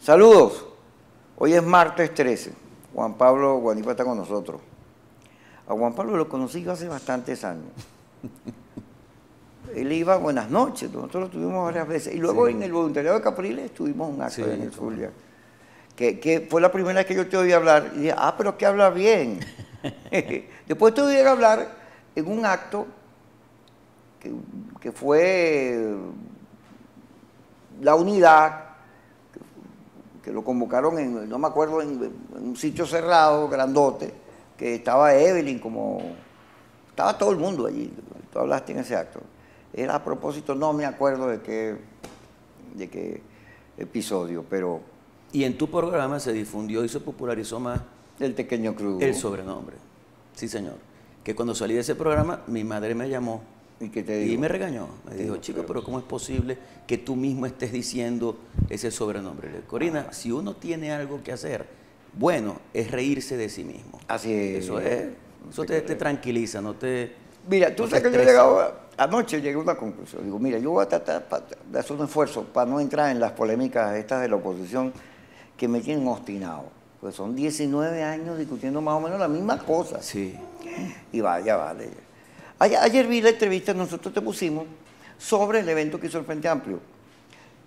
Saludos. Hoy es martes 13. Juan Pablo Guanipa está con nosotros. A Juan Pablo lo conocí yo hace bastantes años. Él iba a Buenas Noches, nosotros lo tuvimos varias veces. Y luego en el voluntariado de Capriles tuvimos un acto en el Zulia. Que fue la primera vez que yo te oí hablar. Y dije, pero que habla bien. Después te oí hablar en un acto que fue la unidad, que lo convocaron no me acuerdo, en un sitio cerrado, grandote, que estaba Evelyn, estaba todo el mundo allí. Tú hablaste en ese acto. Era a propósito, no me acuerdo de qué episodio, pero... Y en tu programa se difundió y se popularizó más... El Tequeño Crudo. El sobrenombre. Sí, señor. Que cuando salí de ese programa, mi madre me llamó. ¿Y qué te dijo? Y me regañó. Me dijo, chico, pero ¿cómo es posible que tú mismo estés diciendo ese sobrenombre? Le dije, Corina, si uno tiene algo que hacer, bueno, es reírse de sí mismo. Así es. Eso te tranquiliza, no te... Mira, tú sabes que yo he llegado, anoche llegué a una conclusión. Digo, mira, yo voy a tratar de hacer un esfuerzo para no entrar en las polémicas estas de la oposición que me tienen obstinado. Pues son 19 años discutiendo más o menos la misma cosa. Sí. Y vale. Ayer vi la entrevista que nosotros te pusimos sobre el evento que hizo el Frente Amplio.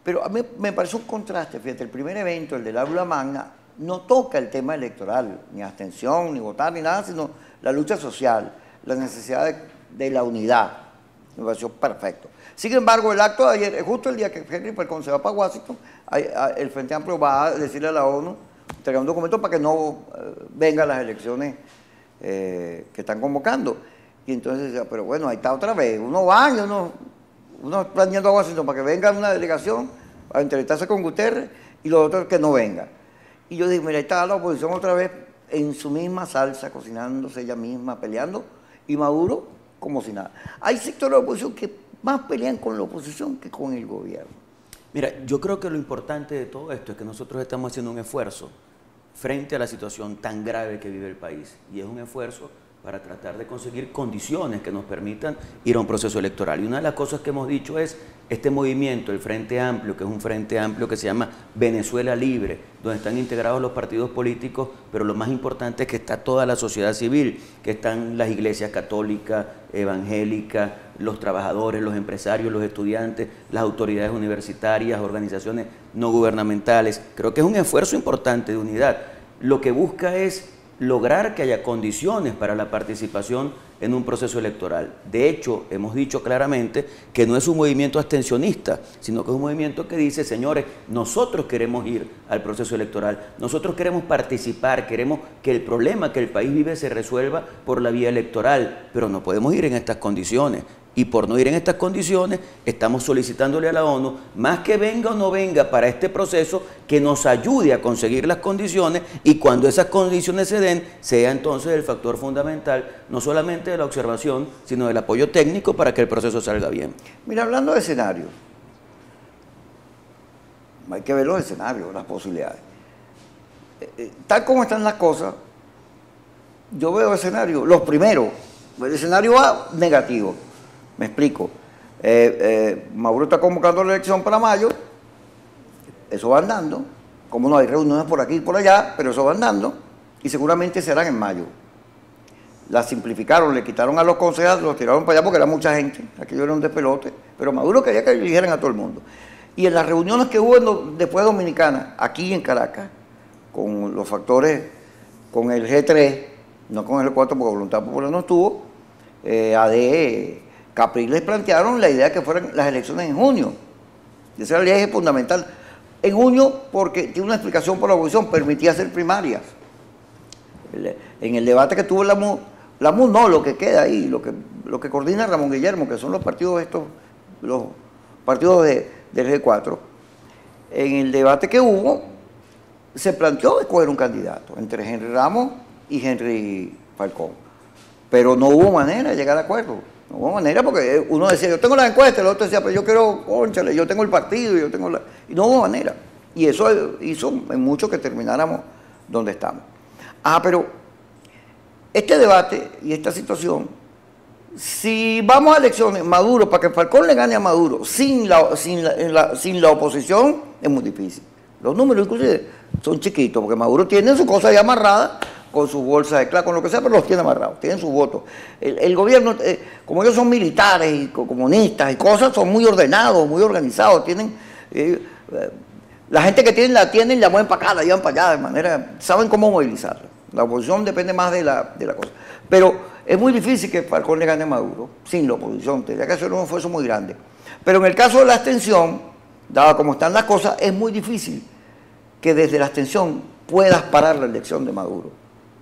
Pero a mí me parece un contraste, fíjate, el primer evento, el del aula magna, no toca el tema electoral, ni abstención, ni votar, ni nada, sino la lucha social, la necesidad de la unidad. Me pareció perfecto. Sin embargo, el acto de ayer, justo el día que Henry Falcón se va para Washington, el Frente Amplio va a decirle a la ONU, entregar un documento para que no vengan las elecciones que están convocando. Y entonces decía, pero bueno, ahí está otra vez, uno va y uno planeando a Washington para que venga una delegación a entrevistarse con Guterres y los otros que no vengan. Y yo dije, mira, ahí está la oposición otra vez en su misma salsa, cocinándose ella misma, peleando, y Maduro como si nada. Hay sectores de la oposición que más pelean con la oposición que con el gobierno. Mira, yo creo que lo importante de todo esto es que nosotros estamos haciendo un esfuerzo frente a la situación tan grave que vive el país, y es un esfuerzo para tratar de conseguir condiciones que nos permitan ir a un proceso electoral. Y una de las cosas que hemos dicho es este movimiento, el Frente Amplio, que es un Frente Amplio que se llama Venezuela Libre, donde están integrados los partidos políticos, pero lo más importante es que está toda la sociedad civil, que están las iglesias católicas, evangélicas, los trabajadores, los empresarios, los estudiantes, las autoridades universitarias, organizaciones no gubernamentales. Creo que es un esfuerzo importante de unidad. Lo que busca es lograr que haya condiciones para la participación en un proceso electoral. De hecho, hemos dicho claramente que no es un movimiento abstencionista, sino que es un movimiento que dice, señores, nosotros queremos ir al proceso electoral, nosotros queremos participar, queremos que el problema que el país vive se resuelva por la vía electoral, pero no podemos ir en estas condiciones. Y por no ir en estas condiciones, estamos solicitándole a la ONU, más que venga o no venga para este proceso, que nos ayude a conseguir las condiciones, y cuando esas condiciones se den, sea entonces el factor fundamental, no solamente de la observación, sino del apoyo técnico para que el proceso salga bien. Mira, hablando de escenarios, hay que ver los escenarios, las posibilidades. Tal como están las cosas, yo veo escenarios, los primeros, el escenario A, negativo. Me explico. Maduro está convocando la elección para mayo, eso va andando, como no hay reuniones por aquí y por allá, pero eso va andando, y seguramente serán en mayo. La simplificaron, le quitaron a los concejales, los tiraron para allá porque era mucha gente, aquello era un despelote, pero Maduro quería que eligieran a todo el mundo. Y en las reuniones que hubo después de Dominicana, aquí en Caracas, con los factores, con el G3, no con el G4 porque Voluntad Popular no estuvo, AD, Capriles plantearon la idea de que fueran las elecciones en junio. Ese era el eje fundamental. En junio, porque tiene una explicación por la oposición, permitía hacer primarias. En el debate que tuvo la MUD no, lo que queda ahí, lo que coordina Ramón Guillermo, que son los partidos los partidos del G4, en el debate que hubo, se planteó escoger un candidato entre Henry Ramos y Henry Falcón. Pero no hubo manera de llegar a acuerdo. No hubo manera porque uno decía, yo tengo la encuesta, el otro decía, pero yo quiero, cónchale, yo tengo el partido, y no hubo manera. Y eso hizo en mucho que termináramos donde estamos. Pero este debate y esta situación, si vamos a elecciones, Maduro, para que Falcón le gane a Maduro sin la oposición, es muy difícil. Los números inclusive son chiquitos, porque Maduro tiene su cosa ya amarrada con su bolsa de claro, con lo que sea, pero los tiene amarrados, tienen sus votos. El gobierno, como ellos son militares y comunistas y cosas, son muy ordenados, muy organizados, tienen... la gente que tienen y la mueven para acá, la llevan para allá, de manera... Saben cómo movilizarla. La oposición depende más de la cosa. Pero es muy difícil que Falcón le gane a Maduro, sin la oposición, tendría que hacer un esfuerzo muy grande. Pero en el caso de la abstención, dado como están las cosas, es muy difícil que desde la abstención puedas parar la elección de Maduro.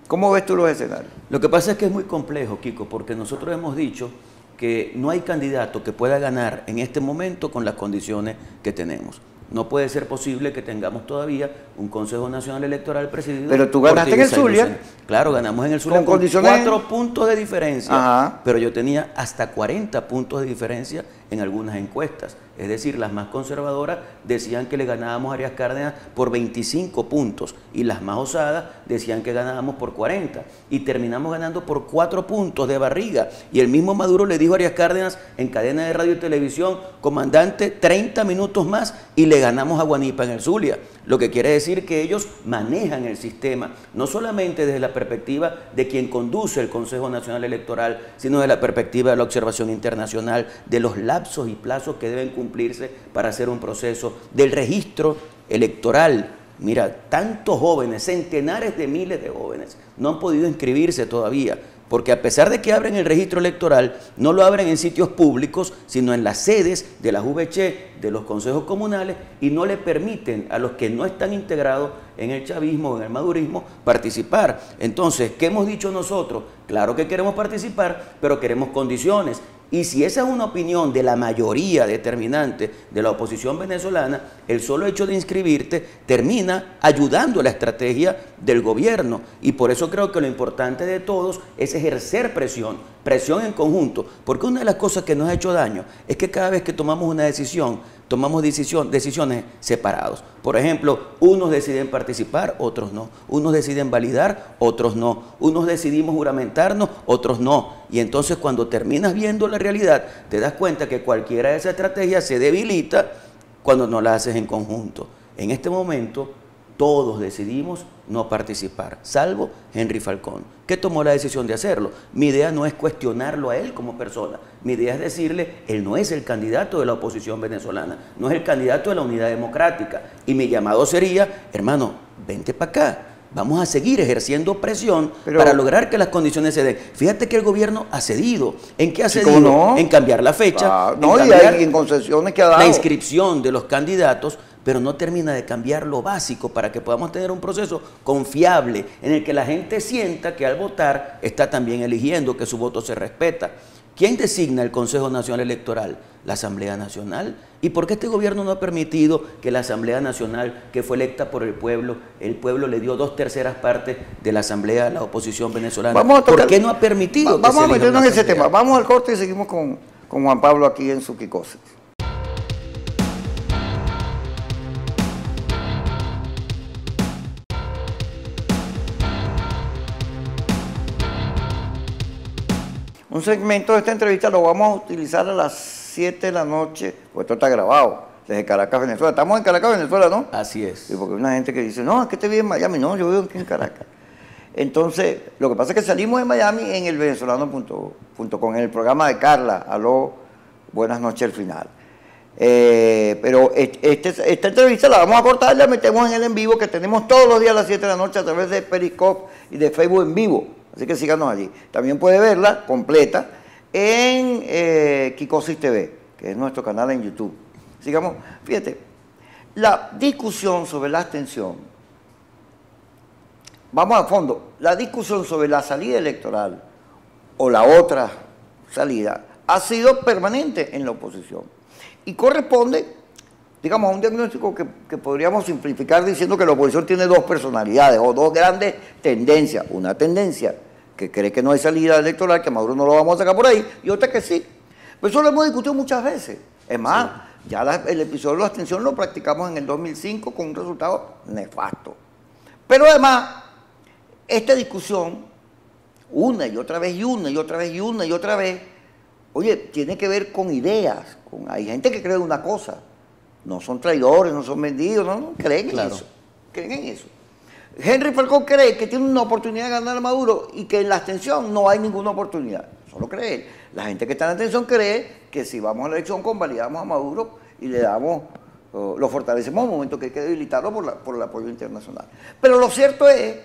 ¿Cómo ves tú los escenarios? Lo que pasa es que es muy complejo, Kiko, porque nosotros hemos dicho que no hay candidato que pueda ganar en este momento con las condiciones que tenemos. No puede ser posible que tengamos todavía un Consejo Nacional Electoral presidido. Pero tú ganaste en el Zulia. Claro, ganamos en el Zulia con 4 puntos de diferencia. Ajá. Pero yo tenía hasta 40 puntos de diferencia en algunas encuestas. Es decir, las más conservadoras decían que le ganábamos a Arias Cárdenas por 25 puntos y las más osadas decían que ganábamos por 40 y terminamos ganando por 4 puntos de barriga. Y el mismo Maduro le dijo a Arias Cárdenas en cadena de radio y televisión: comandante, 30 minutos más y le ganamos a Guanipa en el Zulia. Lo que quiere decir que ellos manejan el sistema, no solamente desde la perspectiva de quien conduce el Consejo Nacional Electoral, sino desde la perspectiva de la observación internacional, de los lapsos y plazos que deben cumplirse para hacer un proceso, del registro electoral. Mira, tantos jóvenes, centenares de miles de jóvenes, no han podido inscribirse todavía, porque a pesar de que abren el registro electoral, no lo abren en sitios públicos, sino en las sedes de las VC, de los consejos comunales, y no le permiten a los que no están integrados en el chavismo o en el madurismo participar. Entonces, ¿qué hemos dicho nosotros? Claro que queremos participar, pero queremos condiciones. Y si esa es una opinión de la mayoría determinante de la oposición venezolana, el solo hecho de inscribirte termina ayudando a la estrategia del gobierno. Y por eso creo que lo importante de todos es ejercer presión en conjunto. Porque una de las cosas que nos ha hecho daño es que cada vez que tomamos una decisión, tomamos decisiones separados. Por ejemplo, unos deciden participar, otros no. Unos deciden validar, otros no. Unos decidimos juramentarnos, otros no. Y entonces cuando terminas viendo la realidad, te das cuenta que cualquiera de esas estrategias se debilita cuando no la haces en conjunto. En este momento, todos decidimos no participar, salvo Henry Falcón, que tomó la decisión de hacerlo. Mi idea no es cuestionarlo a él como persona, mi idea es decirle, él no es el candidato de la oposición venezolana, no es el candidato de la unidad democrática, y mi llamado sería, hermano, vente para acá, vamos a seguir ejerciendo presión para lograr que las condiciones se den. Fíjate que el gobierno ha cedido. ¿En qué ha cedido? No. En cambiar la fecha, no, en cambiar y en concesiones que ha dado. La inscripción de los candidatos, pero no termina de cambiar lo básico para que podamos tener un proceso confiable en el que la gente sienta que al votar está también eligiendo, que su voto se respeta. ¿Quién designa el Consejo Nacional Electoral? La Asamblea Nacional. ¿Y por qué este gobierno no ha permitido que la Asamblea Nacional, que fue electa por el pueblo le dio 2/3 partes de la Asamblea a la oposición venezolana? ¿Por qué no ha permitido que vamos se a meternos en ese asamblea? tema. Vamos al corte y seguimos con Juan Pablo aquí en Suquicosis. Un segmento de esta entrevista lo vamos a utilizar a las 7 de la noche, pues esto está grabado, desde Caracas, Venezuela. Estamos en Caracas, Venezuela, ¿no? Así es. Sí, porque hay una gente que dice, no, es que te vi en Miami. No, yo vivo aquí en Caracas. Entonces, lo que pasa es que salimos de Miami en el venezolano.com, en el programa de Carla, aló, buenas noches al final. Pero esta entrevista la vamos a cortar y la metemos en el en vivo que tenemos todos los días a las 7 de la noche a través de Periscope y de Facebook en vivo. Así que síganos allí. También puede verla completa en Kikosis TV, que es nuestro canal en YouTube. Sigamos. Fíjate, la discusión sobre la abstención, vamos a fondo, la discusión sobre la salida electoral o la otra salida ha sido permanente en la oposición y corresponde, digamos, a un diagnóstico que podríamos simplificar diciendo que la oposición tiene dos personalidades o dos grandes tendencias. Una tendencia que cree que no hay salida electoral, que Maduro no lo vamos a sacar por ahí, y otra que sí. Pero eso lo hemos discutido muchas veces. Es más, sí, ya el episodio de la abstención lo practicamos en el 2005 con un resultado nefasto. Pero además, esta discusión, una y otra vez y una y otra vez y una y otra vez, oye, tiene que ver con ideas. Hay gente que cree una cosa No son traidores, no son vendidos, no creen Claro. en eso. Creen en eso. Henry Falcón cree que tiene una oportunidad de ganar a Maduro y que en la abstención no hay ninguna oportunidad. Solo cree él. La gente que está en la abstención cree que si vamos a la elección convalidamos a Maduro y le damos, lo fortalecemos en un momento que hay que debilitarlo por el apoyo internacional. Pero lo cierto es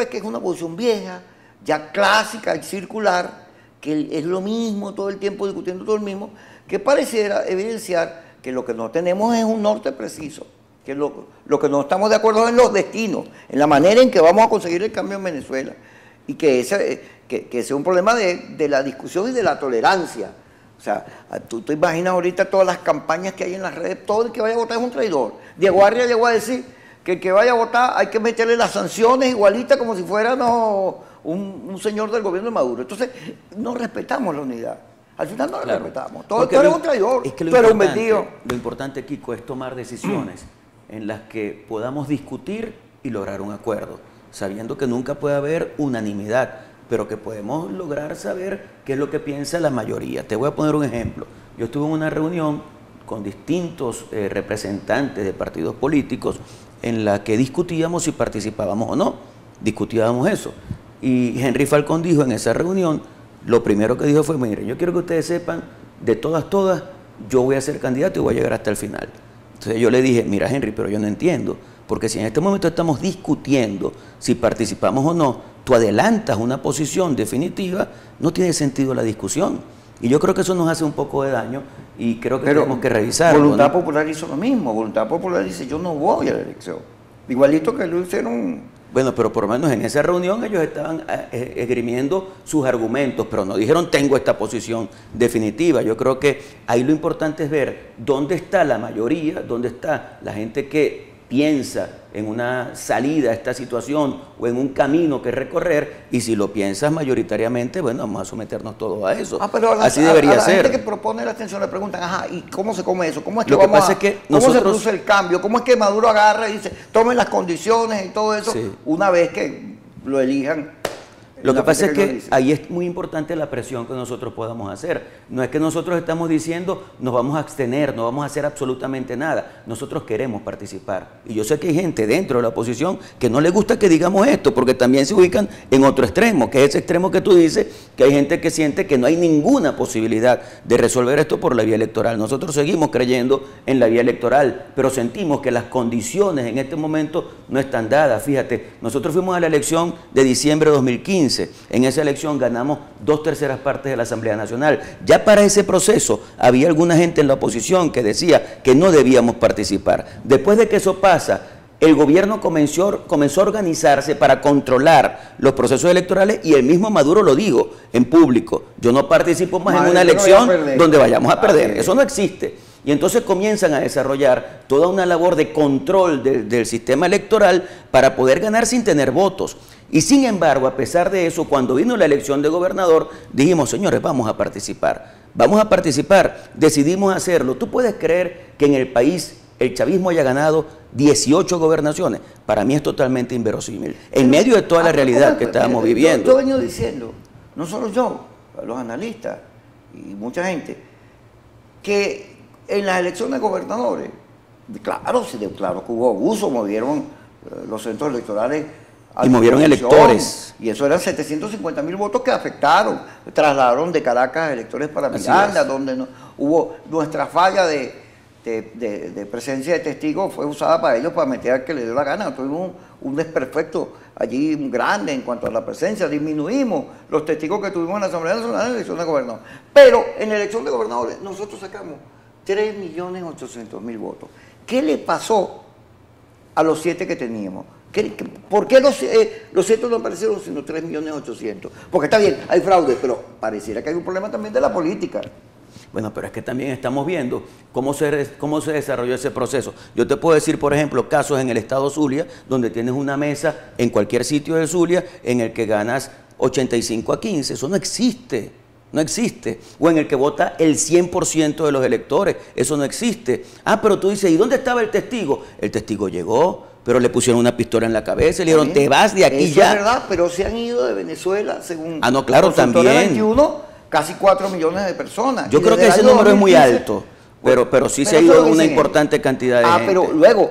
que es una posición vieja, ya clásica y circular, que es lo mismo todo el tiempo discutiendo todo el mismo, que pareciera evidenciar que lo que no tenemos es un norte preciso, que lo que no estamos de acuerdo es en los destinos, en la manera en que vamos a conseguir el cambio en Venezuela, y que ese es un problema de la discusión y de la tolerancia. O sea, tú te imaginas ahorita todas las campañas que hay en las redes, todo el que vaya a votar es un traidor. Diego Arria llegó a decir que el que vaya a votar hay que meterle las sanciones igualitas como si fuera un señor del gobierno de Maduro. Entonces, no respetamos la unidad. Al final no la respetamos. Tú eres un traidor, tú eres un vendido. Lo importante, Kiko, es tomar decisiones en las que podamos discutir y lograr un acuerdo, sabiendo que nunca puede haber unanimidad, pero que podemos lograr saber qué es lo que piensa la mayoría. Te voy a poner un ejemplo. Yo estuve en una reunión con distintos representantes de partidos políticos en la que discutíamos si participábamos o no. Discutíamos eso. Y Henry Falcón dijo en esa reunión, lo primero que dijo fue, mire, yo quiero que ustedes sepan, de todas, yo voy a ser candidato y voy a llegar hasta el final. Entonces yo le dije, mira Henry, pero yo no entiendo, porque si en este momento estamos discutiendo si participamos o no, tú adelantas una posición definitiva, no tiene sentido la discusión. Y yo creo que eso nos hace un poco de daño y creo que tenemos que revisarlo. Voluntad Popular hizo lo mismo. Voluntad Popular dice, yo no voy a la elección. Igualito que lo hicieron. Bueno, pero por lo menos en esa reunión ellos estaban esgrimiendo sus argumentos, pero no dijeron tengo esta posición definitiva. Yo creo que ahí lo importante es ver dónde está la mayoría, dónde está la gente que piensa en una salida a esta situación o en un camino que recorrer, y si lo piensas mayoritariamente, bueno, vamos a someternos todos a eso. Pero así debería ser. A la gente que propone la abstención le preguntan, ajá, ¿y cómo se come eso? ¿Cómo es que Lo que pasa es que cómo se nosotros produce el cambio? ¿Cómo es que Maduro agarra y dice, tomen las condiciones y todo eso, sí, una vez que lo elijan? Lo que pasa es que ahí es muy importante la presión que nosotros podamos hacer. No es que nosotros estamos diciendo nos vamos a abstener, no vamos a hacer absolutamente nada. Nosotros queremos participar. Y yo sé que hay gente dentro de la oposición que no le gusta que digamos esto, porque también se ubican en otro extremo, que es ese extremo que tú dices, que hay gente que siente que no hay ninguna posibilidad de resolver esto por la vía electoral. Nosotros seguimos creyendo en la vía electoral, pero sentimos que las condiciones en este momento no están dadas. Fíjate, nosotros fuimos a la elección de diciembre de 2015. En esa elección ganamos 2/3 partes de la Asamblea Nacional. Ya para ese proceso había alguna gente en la oposición que decía que no debíamos participar. Después de que eso pasa, el gobierno comenzó a organizarse para controlar los procesos electorales y el mismo Maduro lo dijo en público. Yo no participo más en una elección donde vayamos a perder. Eso no existe. Y entonces comienzan a desarrollar toda una labor de control del sistema electoral para poder ganar sin tener votos. Y sin embargo, a pesar de eso, cuando vino la elección de gobernador, dijimos, señores, vamos a participar. Vamos a participar, decidimos hacerlo. ¿Tú puedes creer que en el país el chavismo haya ganado 18 gobernaciones? Para mí es totalmente inverosímil, en medio de toda la realidad que estábamos viviendo. Yo he venido diciendo, no solo yo, los analistas y mucha gente, que en las elecciones de gobernadores, claro que hubo abuso, movieron los centros electorales y movieron electores. Y eso eran 750.000 votos que afectaron, trasladaron de Caracas electores para Miranda, donde hubo nuestra falla de presencia de testigos, fue usada para ellos para meter al que le dio la gana. Tuvimos un desperfecto allí grande en cuanto a la presencia, disminuimos los testigos que tuvimos en la Asamblea Nacional en la elección de gobernadores. Pero en la elección de gobernadores nosotros sacamos 3.800.000 votos. ¿Qué le pasó a los 7 que teníamos? ¿Por qué los 7 no aparecieron sino 3.800.000? Porque está bien, hay fraude, pero pareciera que hay un problema también de la política. Bueno, pero es que también estamos viendo cómo se desarrolló ese proceso. Yo te puedo decir, por ejemplo, casos en el estado Zulia, donde tienes una mesa en cualquier sitio de Zulia en el que ganas 85-15. Eso no existe. No existe. O en el que vota el 100% de los electores. Eso no existe. Ah, pero tú dices, ¿y dónde estaba el testigo? El testigo llegó, pero le pusieron una pistola en la cabeza y le dijeron, te vas de aquí ya. Eso es verdad, pero se han ido de Venezuela, según... Ah, no, claro, también. 21, casi 4 millones de personas. Yo creo que ese número es muy alto. pero sí se ha ido una importante cantidad de gente. Pero luego,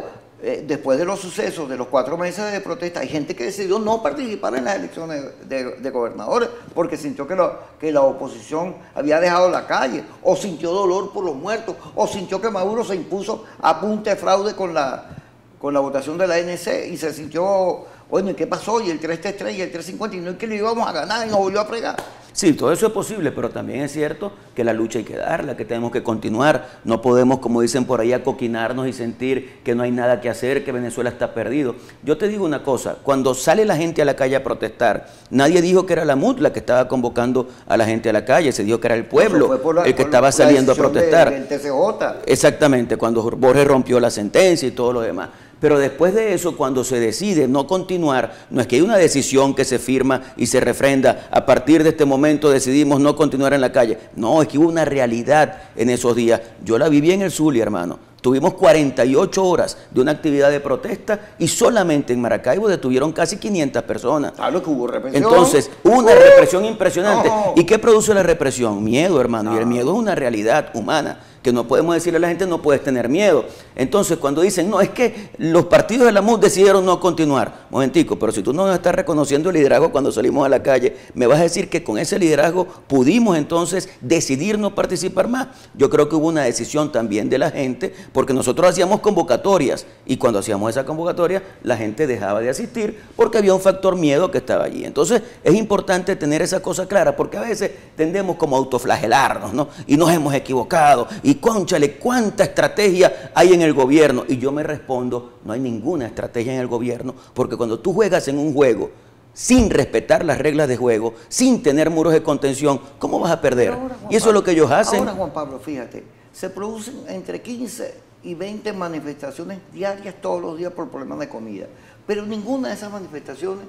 después de los sucesos de los 4 meses de protesta, hay gente que decidió no participar en las elecciones de gobernadores porque sintió que la oposición había dejado la calle, o sintió dolor por los muertos, o sintió que Maduro se impuso a punta de fraude con la votación de la ANC y se sintió, bueno, ¿y qué pasó? Y el 333 y el 350, y no es que le íbamos a ganar y nos volvió a fregar. Sí, todo eso es posible, pero también es cierto que la lucha hay que darla, que tenemos que continuar. No podemos, como dicen por ahí, acoquinarnos y sentir que no hay nada que hacer, que Venezuela está perdido. Yo te digo una cosa, cuando sale la gente a la calle a protestar, nadie dijo que era la MUD la que estaba convocando a la gente a la calle, se dijo que era el pueblo el que estaba saliendo a protestar. Del TCJ. Exactamente, cuando Borges rompió la sentencia y todo lo demás. Pero después de eso, cuando se decide no continuar, no es que hay una decisión que se firma y se refrenda, a partir de este momento decidimos no continuar en la calle. No, es que hubo una realidad en esos días. Yo la viví en el Zulia, hermano. Tuvimos 48 horas de una actividad de protesta y solamente en Maracaibo detuvieron casi 500 personas. Claro que hubo represión. Entonces, una represión impresionante. No. ¿Y qué produce la represión? Miedo, hermano. Y el miedo es una realidad humana, que no podemos decirle a la gente no puedes tener miedo. Entonces, cuando dicen, no, es que los partidos de la MUD decidieron no continuar. Momentico, pero si tú no estás reconociendo el liderazgo cuando salimos a la calle, me vas a decir que con ese liderazgo pudimos entonces decidir no participar más. Yo creo que hubo una decisión también de la gente, porque nosotros hacíamos convocatorias y cuando hacíamos esa convocatoria, la gente dejaba de asistir porque había un factor miedo que estaba allí. Entonces, es importante tener esa cosa clara, porque a veces tendemos como a autoflagelarnos, ¿no? Y nos hemos equivocado. Y cónchale, ¿cuánta estrategia hay en el gobierno? Y yo me respondo, no hay ninguna estrategia en el gobierno, porque cuando tú juegas en un juego sin respetar las reglas de juego, sin tener muros de contención, ¿cómo vas a perder? Ahora, y eso es lo que ellos hacen. Ahora, Juan Pablo, fíjate, se producen entre 15 y 20 manifestaciones diarias todos los días por problemas de comida, pero ninguna de esas manifestaciones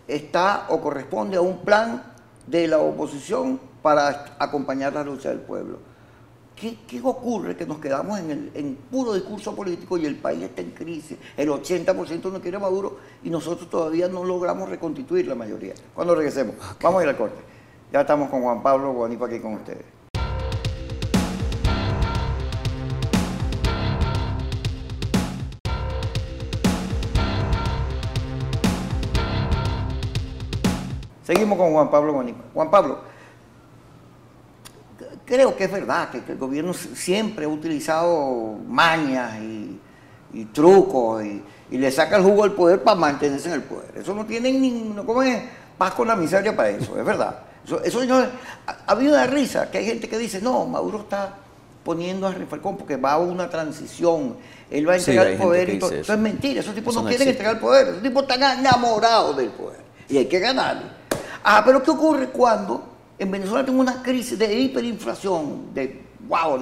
está o corresponde a un plan de la oposición para acompañar la lucha del pueblo. ¿Qué ocurre? Que nos quedamos en puro discurso político y el país está en crisis. El 80% no quiere a Maduro y nosotros todavía no logramos reconstituir la mayoría. Cuando regresemos, vamos a ir al corte. Ya estamos con Juan Pablo Guanipa aquí con ustedes. Seguimos con Juan Pablo Guanipa. Juan Pablo, creo que es verdad que el gobierno siempre ha utilizado mañas y trucos y le saca el jugo al poder para mantenerse en el poder. Eso no tiene no come paz con la miseria para eso, es verdad. Eso no, ha habido una risa, que hay gente que dice, no, Maduro está poniendo a Falcón porque va a una transición, él va a entregar el poder y todo. Eso es mentira, esos tipos no quieren entregar el poder, esos tipos están enamorados del poder y hay que ganarle. Pero ¿qué ocurre cuando en Venezuela tengo una crisis de hiperinflación, de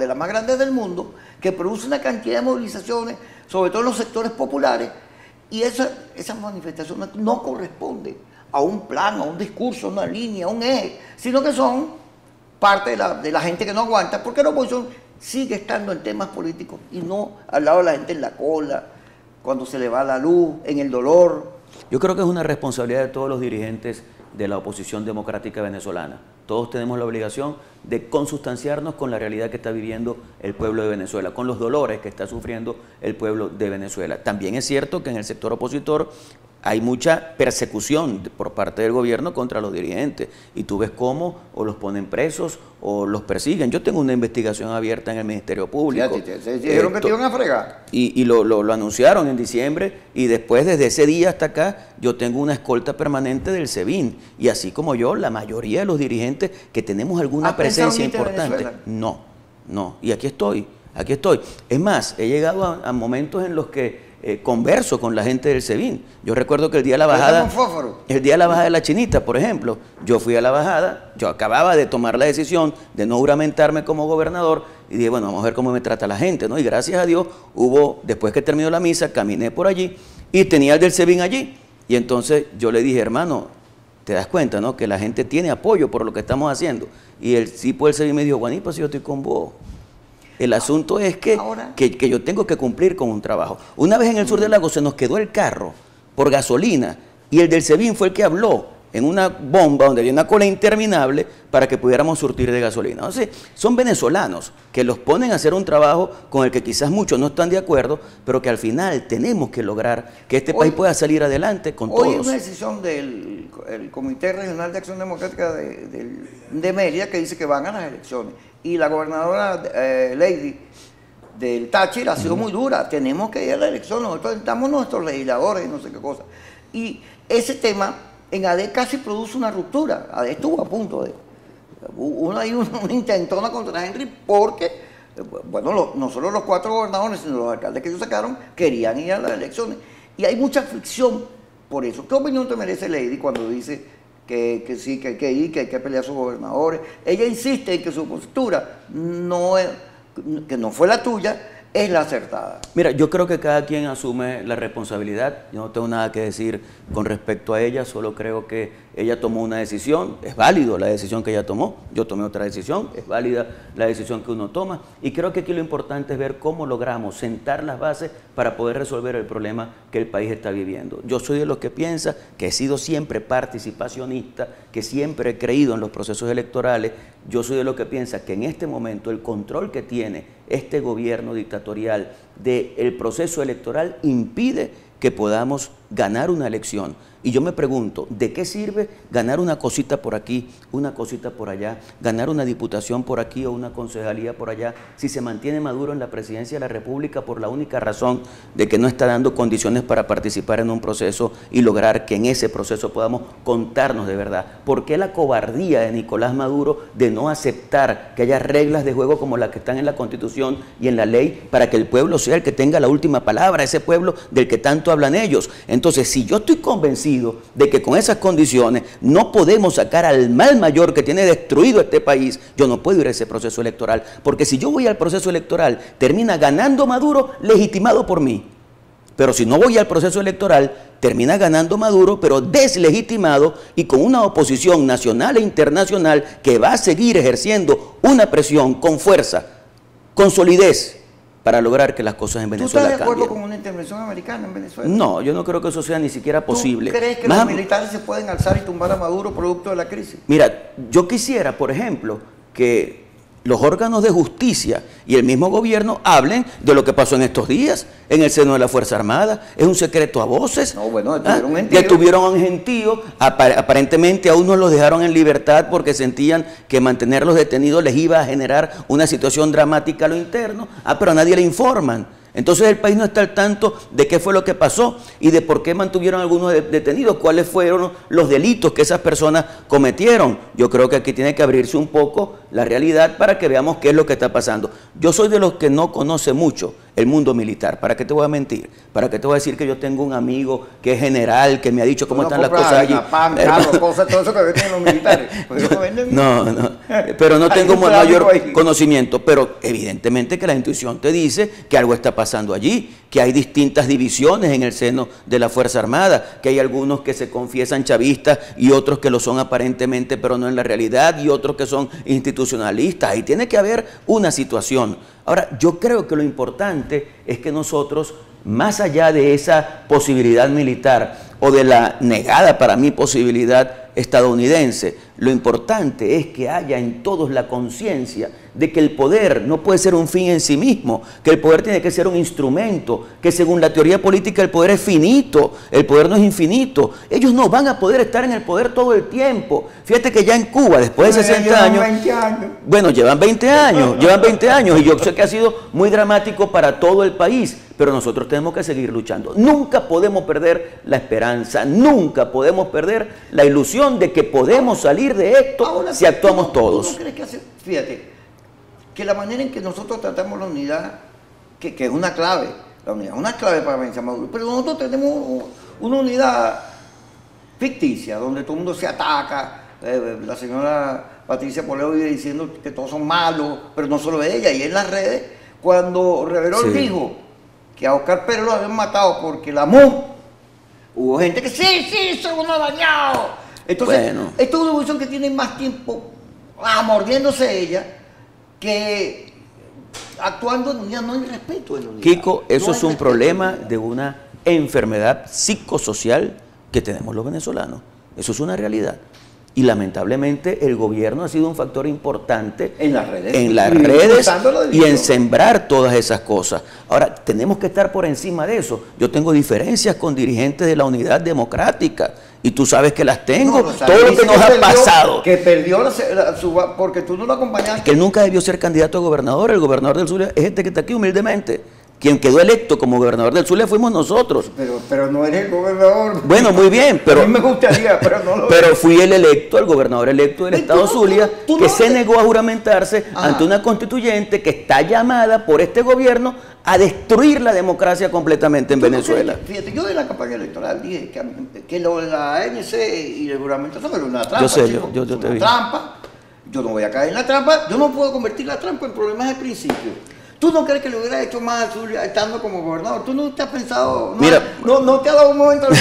la más grande del mundo, que produce una cantidad de movilizaciones, sobre todo en los sectores populares, y esas manifestaciones no corresponden a un plan, a un discurso, a una línea, a un eje, sino que son parte de la gente que no aguanta, porque la oposición sigue estando en temas políticos y no al lado de la gente en la cola, cuando se le va la luz, en el dolor. Yo creo que es una responsabilidad de todos los dirigentes de la oposición democrática venezolana. Todos tenemos la obligación de consustanciarnos con la realidad que está viviendo el pueblo de Venezuela, con los dolores que está sufriendo el pueblo de Venezuela. También es cierto que en el sector opositor hay mucha persecución por parte del gobierno contra los dirigentes y tú ves cómo o los ponen presos o los persiguen. Yo tengo una investigación abierta en el Ministerio Público. Sí, te dijeron que te iban a fregar. Y lo anunciaron en diciembre y después desde ese día hasta acá yo tengo una escolta permanente del SEBIN y así como yo, la mayoría de los dirigentes que tenemos alguna presencia importante. No. Y aquí estoy. Es más, he llegado a momentos en los que converso con la gente del SEBIN. Yo recuerdo que el día de la bajada de la Chinita, por ejemplo, yo fui a la bajada, yo acababa de tomar la decisión de no juramentarme como gobernador y dije, bueno, vamos a ver cómo me trata la gente, ¿no? Y gracias a Dios después que terminó la misa, caminé por allí y tenía el del SEBIN allí. Y entonces yo le dije, hermano, te das cuenta, ¿no? Que la gente tiene apoyo por lo que estamos haciendo. Y el tipo del SEBIN me dijo, Guanipa, si yo estoy con vos. El asunto es que yo tengo que cumplir con un trabajo. Una vez en el sur del lago se nos quedó el carro por gasolina y el del SEBIN fue el que habló en una bomba donde había una cola interminable para que pudiéramos surtir de gasolina. Entonces, son venezolanos que los ponen a hacer un trabajo con el que quizás muchos no están de acuerdo, pero que al final tenemos que lograr que este país pueda salir adelante con todos. Hoy hay una decisión del Comité Regional de Acción Democrática de Mérida que dice que van a las elecciones. Y la gobernadora Lady del Táchira ha sido muy dura. Tenemos que ir a la elección, nosotros necesitamos nuestros legisladores y no sé qué cosa. Y ese tema en AD casi produce una ruptura. AD estuvo a punto de... Una intentona contra Henry porque, bueno, no solo los 4 gobernadores, sino los alcaldes que ellos sacaron querían ir a las elecciones. Y hay mucha fricción por eso. ¿Qué opinión te merece Lady cuando dice que sí, que hay que ir, que hay que pelear a sus gobernadores? Ella insiste en que su postura que no fue la tuya, es la acertada. Mira, yo creo que cada quien asume la responsabilidad. Yo no tengo nada que decir con respecto a ella, solo creo que ella tomó una decisión, es válido la decisión que ella tomó, yo tomé otra decisión, es válida la decisión que uno toma, y creo que aquí lo importante es ver cómo logramos sentar las bases para poder resolver el problema que el país está viviendo. Yo soy de los que piensa que he sido siempre participacionista, que siempre he creído en los procesos electorales. Yo soy de los que piensa que en este momento el control que tiene este gobierno dictatorial del proceso electoral impide que podamos ganar una elección. Y yo me pregunto, ¿de qué sirve ganar una cosita por aquí, una cosita por allá, ganar una diputación por aquí o una concejalía por allá, si se mantiene Maduro en la presidencia de la República por la única razón de que no está dando condiciones para participar en un proceso y lograr que en ese proceso podamos contarnos de verdad? ¿Por qué la cobardía de Nicolás Maduro de no aceptar que haya reglas de juego como las que están en la Constitución y en la ley para que el pueblo sea el que tenga la última palabra, ese pueblo del que tanto hablan ellos? Entonces, si yo estoy convencido de que con esas condiciones no podemos sacar al mal mayor que tiene destruido este país, yo no puedo ir a ese proceso electoral, porque si yo voy al proceso electoral, termina ganando Maduro legitimado por mí. Pero si no voy al proceso electoral, termina ganando Maduro, pero deslegitimado y con una oposición nacional e internacional que va a seguir ejerciendo una presión con fuerza, con solidez, para lograr que las cosas en Venezuela cambien. ¿Tú estás de acuerdo con una intervención americana en Venezuela? No, yo no creo que eso sea ni siquiera posible. ¿Tú crees que los militares se pueden alzar y tumbar a Maduro producto de la crisis? Mira, yo quisiera, por ejemplo, que los órganos de justicia y el mismo gobierno hablen de lo que pasó en estos días en el seno de la Fuerza Armada. Es un secreto a voces. No, bueno, detuvieron a un gentío. Detuvieron a un gentío. Aparentemente a unos los dejaron en libertad porque sentían que mantenerlos detenidos les iba a generar una situación dramática a lo interno. Pero a nadie le informan. Entonces el país no está al tanto de qué fue lo que pasó y de por qué mantuvieron a algunos detenidos, cuáles fueron los delitos que esas personas cometieron. Yo creo que aquí tiene que abrirse un poco la realidad para que veamos qué es lo que está pasando. Yo soy de los que no conoce mucho el mundo militar. ¿Para qué te voy a mentir? ¿Para qué te voy a decir que yo tengo un amigo que es general, que me ha dicho cómo están las cosas allí? Pan, carro, cosas, todo eso que venden los militares. No, pero no tengo mayor conocimiento. Pero evidentemente que la intuición te dice que algo está pasando allí, que hay distintas divisiones en el seno de la Fuerza Armada, que hay algunos que se confiesan chavistas y otros que lo son aparentemente, pero no en la realidad, y otros que son institucionalistas. Ahí tiene que haber una situación. Ahora, yo creo que lo importante es que nosotros, más allá de esa posibilidad militar o de la negada para mí posibilidad estadounidense, lo importante es que haya en todos la conciencia de que el poder no puede ser un fin en sí mismo, que el poder tiene que ser un instrumento, que según la teoría política el poder es finito, el poder no es infinito. Ellos no van a poder estar en el poder todo el tiempo. Fíjate que ya en Cuba, después de 60 años... 20 años. Bueno, llevan 20 años, y yo sé que ha sido muy dramático para todo el país, pero nosotros tenemos que seguir luchando. Nunca podemos perder la esperanza, nunca podemos perder la ilusión de que podemos salir de esto ahora, si actuamos todos. ¿Tú no crees que fíjate, que la manera en que nosotros tratamos la unidad, que es una clave, la unidad es una clave para vencer a Maduro, pero nosotros tenemos una unidad ficticia, donde todo el mundo se ataca, la señora Patricia Poleo vive diciendo que todos son malos, pero no solo ella, y en las redes, cuando Reverol dijo que a Oscar Pérez lo habían matado porque la amó, hubo gente que sí, son unos dañados. Entonces, esta es una evolución que tiene más tiempo mordiéndose ella que actuando en unidad. No hay respeto en la unidad. Kiko, eso es un problema de una enfermedad psicosocial que tenemos los venezolanos. Eso es una realidad. Y lamentablemente el gobierno ha sido un factor importante en las redes y en sembrar todas esas cosas. Ahora, tenemos que estar por encima de eso. Yo tengo diferencias con dirigentes de la Unidad Democrática y tú sabes que las tengo. Todo lo que nos ha pasado. Que perdió porque tú no lo acompañaste. Es que él nunca debió ser candidato a gobernador. El gobernador del Zulia es este que está aquí humildemente. Quien quedó electo como gobernador del Zulia fuimos nosotros. Pero no eres el gobernador. Bueno, muy bien, pero... A mí me gustaría, pero no lo Pero fui el gobernador electo del Estado Zulia, que se negó a juramentarse ante una constituyente que está llamada por este gobierno a destruir la democracia completamente en Venezuela. Fíjate, yo de la campaña electoral dije que lo de la ANC y el juramentación era una trampa. Yo sé, chico, yo te vi. Trampa. Yo no voy a caer en la trampa. Yo no puedo convertir la trampa en problemas de principio. ¿Tú no crees que lo hubiera hecho más azul estando como gobernador? ¿Tú no te has pensado? No te ha dado un momento de...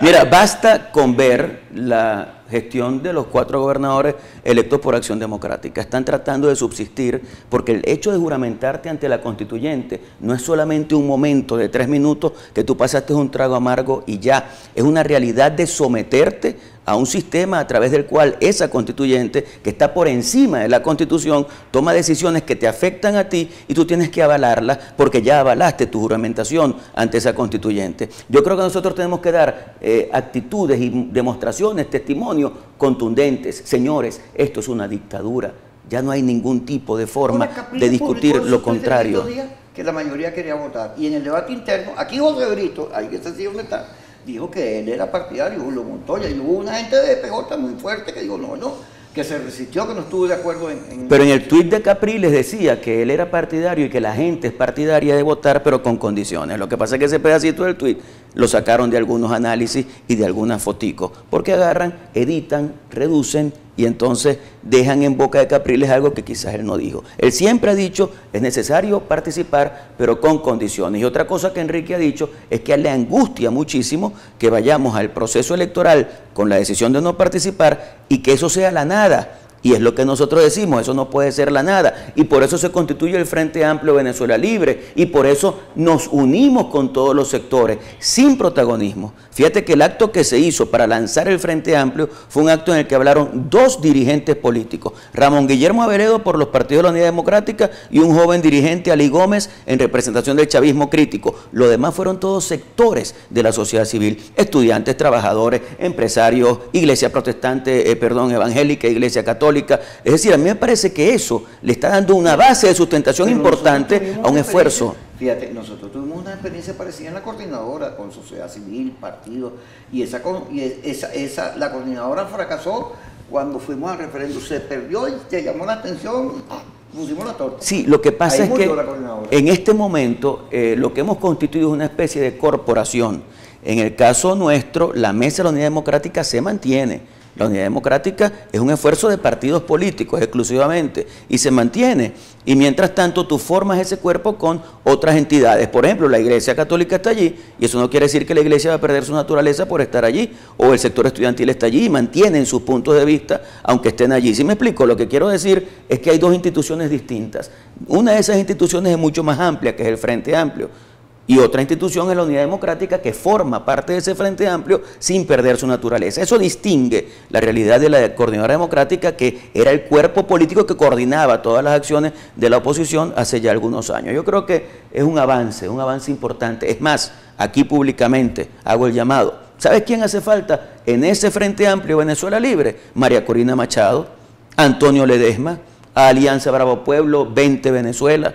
Mira, basta con ver la gestión de los 4 gobernadores electos por Acción Democrática. Están tratando de subsistir porque el hecho de juramentarte ante la constituyente no es solamente un momento de 3 minutos que tú pasaste un trago amargo y ya. Es una realidad de someterte a un sistema a través del cual esa constituyente, que está por encima de la Constitución, toma decisiones que te afectan a ti y tú tienes que avalarlas porque ya avalaste tu juramentación ante esa constituyente. Yo creo que nosotros tenemos que dar actitudes y demostraciones, testimonios contundentes. Señores, esto es una dictadura. Ya no hay ningún tipo de forma de discutir lo contrario. Que la mayoría quería votar. Y en el debate interno, aquí José Brito, ahí que está así donde está, dijo que él era partidario, Julio Montoya, y hubo una gente de PJ muy fuerte que dijo no, que se resistió, que no estuvo de acuerdo en... Pero en el tuit de Capriles decía que él era partidario y que la gente es partidaria de votar, pero con condiciones. Lo que pasa es que ese pedacito del tuit lo sacaron de algunos análisis y de algunas foticos, porque agarran, editan, reducen y entonces dejan en boca de Capriles algo que quizás él no dijo. Él siempre ha dicho, es necesario participar, pero con condiciones. Y otra cosa que Enrique ha dicho es que a él le angustia muchísimo que vayamos al proceso electoral con la decisión de no participar y que eso sea la nada. Y es lo que nosotros decimos, eso no puede ser la nada. Y por eso se constituye el Frente Amplio Venezuela Libre. Y por eso nos unimos con todos los sectores, sin protagonismo. Fíjate que el acto que se hizo para lanzar el Frente Amplio fue un acto en el que hablaron 2 dirigentes políticos. Ramón Guillermo Averedo por los partidos de la Unidad Democrática y un joven dirigente, Ali Gómez, en representación del chavismo crítico. Lo demás fueron todos sectores de la sociedad civil. Estudiantes, trabajadores, empresarios, iglesia protestante, evangélica, iglesia católica. Es decir, a mí me parece que eso le está dando una base de sustentación importante a un esfuerzo. Fíjate, nosotros tuvimos una experiencia parecida en la coordinadora con sociedad civil, partidos, y la coordinadora fracasó cuando fuimos al referéndum, se perdió y te llamó la atención, pusimos la torta. Sí, lo que pasa es que en este momento lo que hemos constituido es una especie de corporación. En el caso nuestro, la Mesa de la Unidad Democrática se mantiene. La Unidad Democrática es un esfuerzo de partidos políticos exclusivamente y se mantiene. Y mientras tanto tú formas ese cuerpo con otras entidades. Por ejemplo, la Iglesia Católica está allí y eso no quiere decir que la Iglesia va a perder su naturaleza por estar allí. O el sector estudiantil está allí y mantienen sus puntos de vista aunque estén allí. ¿Sí me explico? Lo que quiero decir es que hay 2 instituciones distintas. Una de esas instituciones es mucho más amplia, que es el Frente Amplio. Y otra institución es la Unidad Democrática que forma parte de ese Frente Amplio sin perder su naturaleza. Eso distingue la realidad de la Coordinadora Democrática, que era el cuerpo político que coordinaba todas las acciones de la oposición hace ya algunos años. Yo creo que es un avance importante. Es más, aquí públicamente hago el llamado. ¿Sabes quién hace falta en ese Frente Amplio Venezuela Libre? María Corina Machado, Antonio Ledesma, Alianza Bravo Pueblo, 20 Venezuela.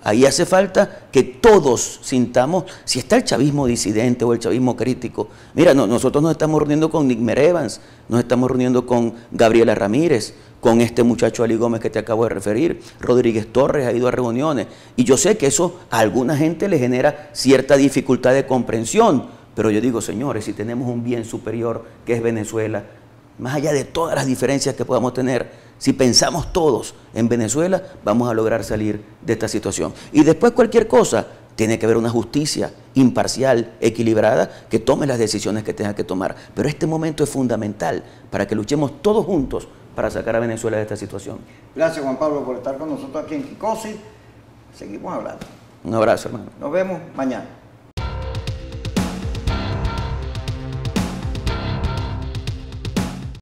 Ahí hace falta que todos sintamos, si está el chavismo disidente o el chavismo crítico. Mira, nosotros nos estamos reuniendo con Nickmer Evans, nos estamos reuniendo con Gabriela Ramírez, con este muchacho Ali Gómez que te acabo de referir. Rodríguez Torres ha ido a reuniones. Y yo sé que eso a alguna gente le genera cierta dificultad de comprensión. Pero yo digo, señores, si tenemos un bien superior que es Venezuela, más allá de todas las diferencias que podamos tener, si pensamos todos en Venezuela, vamos a lograr salir de esta situación. Y después cualquier cosa, tiene que haber una justicia imparcial, equilibrada, que tome las decisiones que tenga que tomar. Pero este momento es fundamental para que luchemos todos juntos para sacar a Venezuela de esta situación. Gracias, Juan Pablo, por estar con nosotros aquí en Kikosi. Seguimos hablando. Un abrazo, hermano. Nos vemos mañana.